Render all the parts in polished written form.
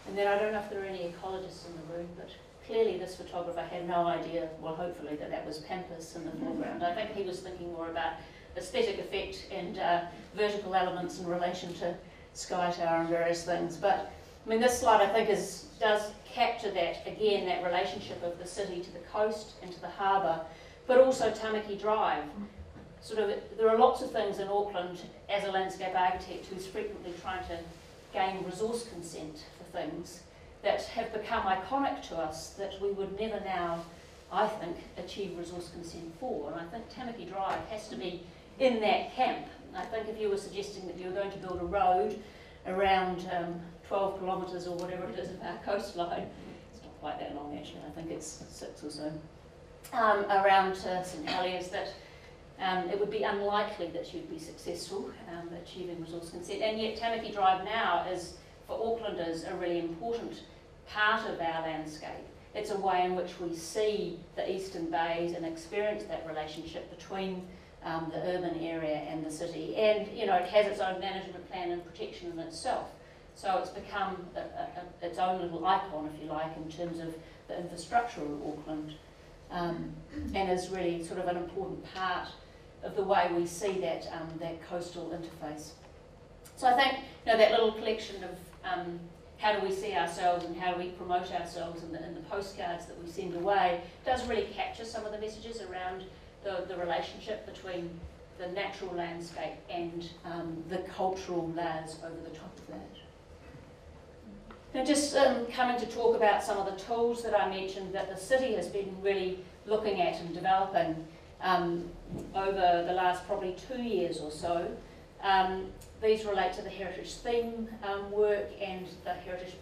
And then I don't know if there are any ecologists in the room, but clearly this photographer had no idea, well hopefully, that that was pampas in the foreground. I think he was thinking more about aesthetic effect and vertical elements in relation to sky tower and various things. But I mean, this slide I think does capture that, again, that relationship of the city to the coast and to the harbour, but also Tamaki Drive. There are lots of things in Auckland as a landscape architect who's frequently trying to gain resource consent for things that have become iconic to us that we would never now, I think, achieve resource consent for. And I think Tamaki Drive has to be in that camp. I think if you were suggesting that you were going to build a road around 12 kilometres or whatever it is of our coastline, it's not quite that long actually, I think it's 6 or so, around St Heliers, that it would be unlikely that you'd be successful achieving resource consent. And yet Tamaki Drive now is, for Aucklanders, a really important part of our landscape. It's a way in which we see the eastern bays and experience that relationship between the urban area and the city. And it has its own management plan and protection in itself. So it's become its own little icon, if you like, in terms of the infrastructure of Auckland, and is really sort of an important part of the way we see that coastal interface. So I think that little collection of how do we see ourselves and how do we promote ourselves in the postcards that we send away does really capture some of the messages around the relationship between the natural landscape and the cultural layers over the top of that. Now just coming to talk about some of the tools that I mentioned that the city has been really looking at and developing over the last probably 2 years or so. These relate to the heritage theme work and the heritage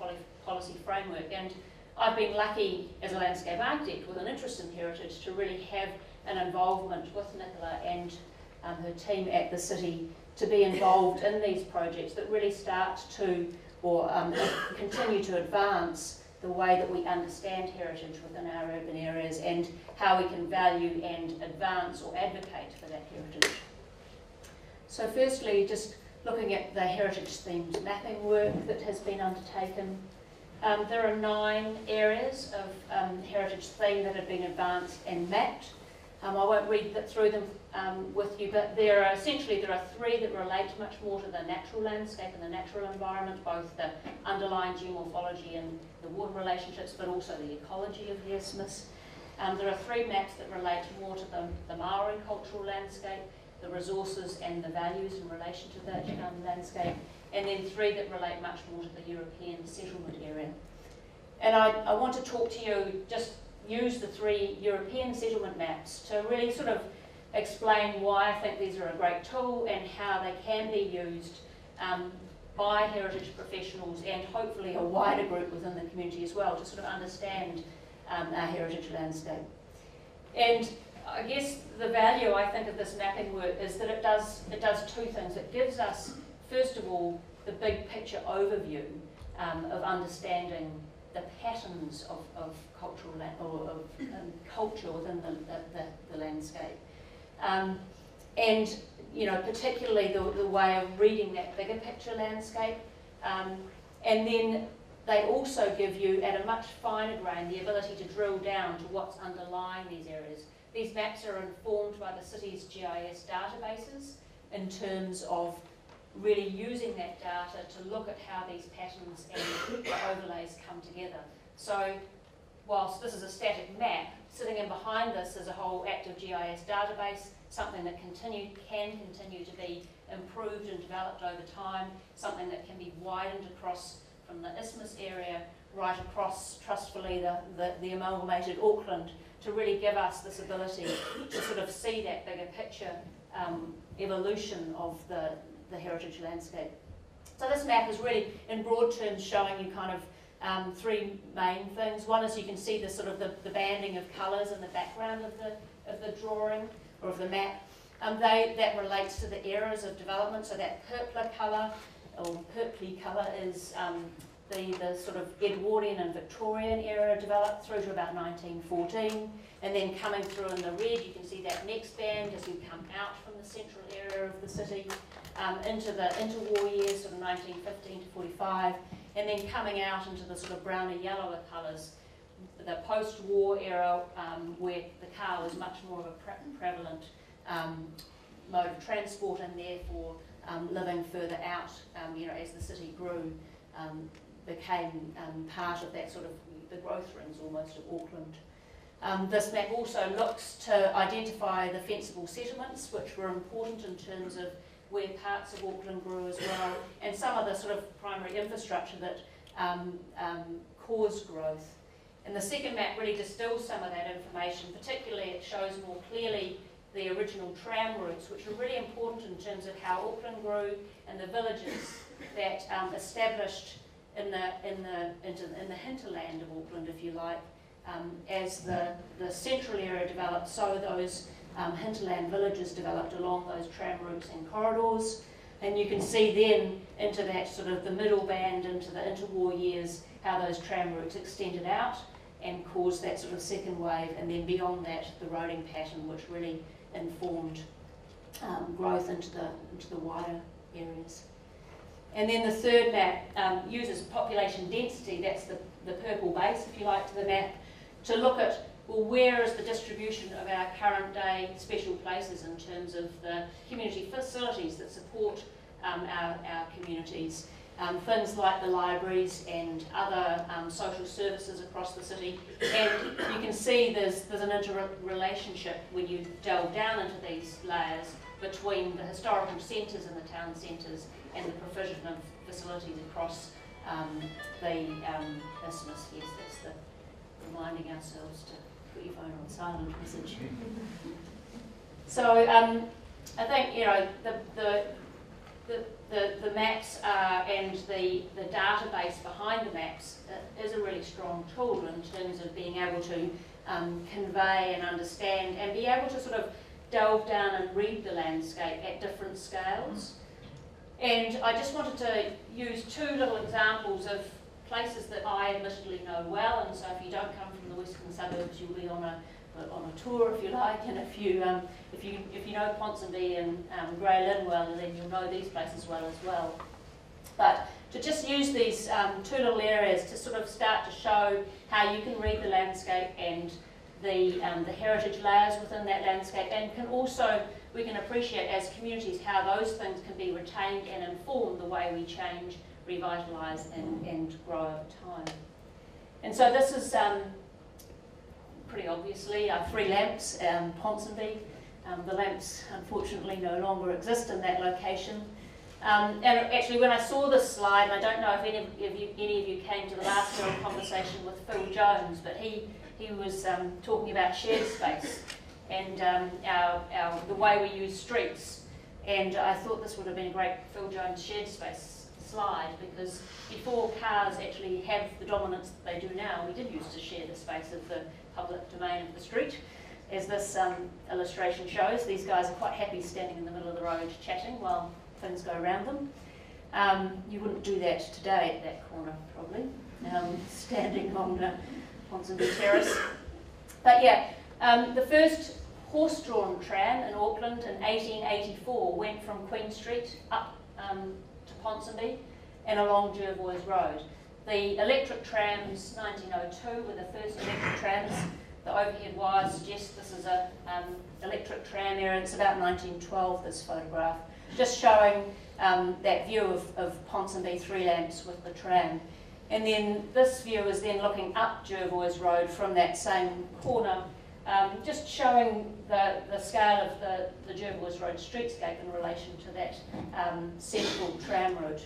policy framework. And I've been lucky as a landscape architect with an interest in heritage to really have an involvement with Nicola and her team at the city to be involved in these projects that really start to or continue to advance the way that we understand heritage within our urban areas and how we can value and advance or advocate for that heritage. So firstly, just looking at the heritage-themed mapping work that has been undertaken. There are 9 areas of heritage theme that have been advanced and mapped. I won't read through them with you, but there are 3 that relate much more to the natural landscape and the natural environment, both the underlying geomorphology and the water relationships, but also the ecology of the isthmus. There are 3 maps that relate more to the Maori cultural landscape, the resources and the values in relation to that landscape, and then 3 that relate much more to the European settlement area. And I want to talk to you, just use the 3 European settlement maps to really sort of explain why I think these are a great tool and how they can be used by heritage professionals and hopefully a wider group within the community as well to sort of understand our heritage landscape. And I guess the value, I think, of this mapping work is that it does 2 things. It gives us, first of all, the big picture overview of understanding the patterns of cultural culture within the landscape, and particularly the way of reading that bigger picture landscape, and then they also give you, at a much finer grain, the ability to drill down to what's underlying these areas. These maps are informed by the city's GIS databases in terms of really using that data to look at how these patterns and the overlays come together. So whilst this is a static map, sitting in behind this is a whole active GIS database, something that can continue to be improved and developed over time, something that can be widened across from the isthmus area right across, trustfully, the amalgamated Auckland, to really give us this ability to sort of see that bigger picture evolution of the heritage landscape. So this map is really, in broad terms, showing you kind of 3 main things. One is you can see the sort of the banding of colours in the background of the drawing or of the map. That relates to the eras of development. So that purpler colour or purpley colour is the sort of Edwardian and Victorian era developed through to about 1914, and then coming through in the red you can see that next band as we come out from the central area of the city into the interwar years, sort of 1915 to 45, and then coming out into the sort of browner yellower colours, the post-war era where the car was much more of a prevalent mode of transport, and therefore living further out, you know, as the city grew, became part of that sort of the growth rings almost of Auckland. This map also looks to identify the fensible settlements, which were important in terms of where parts of Auckland grew as well, and some of the sort of primary infrastructure that caused growth. And the second map really distills some of that information, particularly it shows more clearly the original tram routes, which are really important in terms of how Auckland grew and the villages that established in the hinterland of Auckland, if you like, as the central area developed, so those hinterland villages developed along those tram routes and corridors. And you can see then into that sort of the middle band, into the interwar years, how those tram routes extended out and caused that sort of second wave, and then beyond that, the roading pattern, which really informed growth into the wider areas. And then the third map uses population density, that's the purple base, if you like, to the map, to look at, well, where is the distribution of our current day special places in terms of the community facilities that support our communities. Things like the libraries and other social services across the city. And you can see there's an interrelationship when you delve down into these layers between the historical centres and the town centres and the provision of facilities across the isthmus. Yes, that's the reminding ourselves to put your phone on silent message. So I think, you know, the maps and the database behind the maps is a really strong tool in terms of being able to convey and understand and be able to sort of delve down and read the landscape at different scales. And I just wanted to use two little examples of places that I admittedly know well, and so if you don't come from the western suburbs, you'll be on a tour, if you like, and if you know Ponsonby and Grey Lynn well, then you'll know these places well as well. But to just use these two little areas to sort of start to show how you can read the landscape and the heritage layers within that landscape, and we can appreciate as communities how those things can be retained and inform the way we change, revitalise and grow over time. And so this is pretty obviously 3 lamps, Ponsonby. The lamps unfortunately no longer exist in that location. And actually when I saw this slide, and I don't know if any of you came to the last Mayoral Conversation with Phil Jones, but he was talking about shared space and the way we use streets. And I thought this would have been a great Phil Jones shared space slide, because before cars actually have the dominance that they do now, we did used to share the space of the public domain of the street. As this illustration shows, these guys are quite happy standing in the middle of the road chatting while things go around them. You wouldn't do that today at that corner, probably, standing on Ponsonby Terrace. But yeah, the first horse-drawn tram in Auckland in 1884 went from Queen Street up to Ponsonby and along Jervois Road. The electric trams, 1902, were the first electric trams. The overhead wires suggest this is an electric tram area. It's about 1912, this photograph, just showing that view of Ponsonby 3 lamps with the tram. And then this view is then looking up Jervois Road from that same corner, just showing the scale of the Jervois Road streetscape in relation to that central tram route.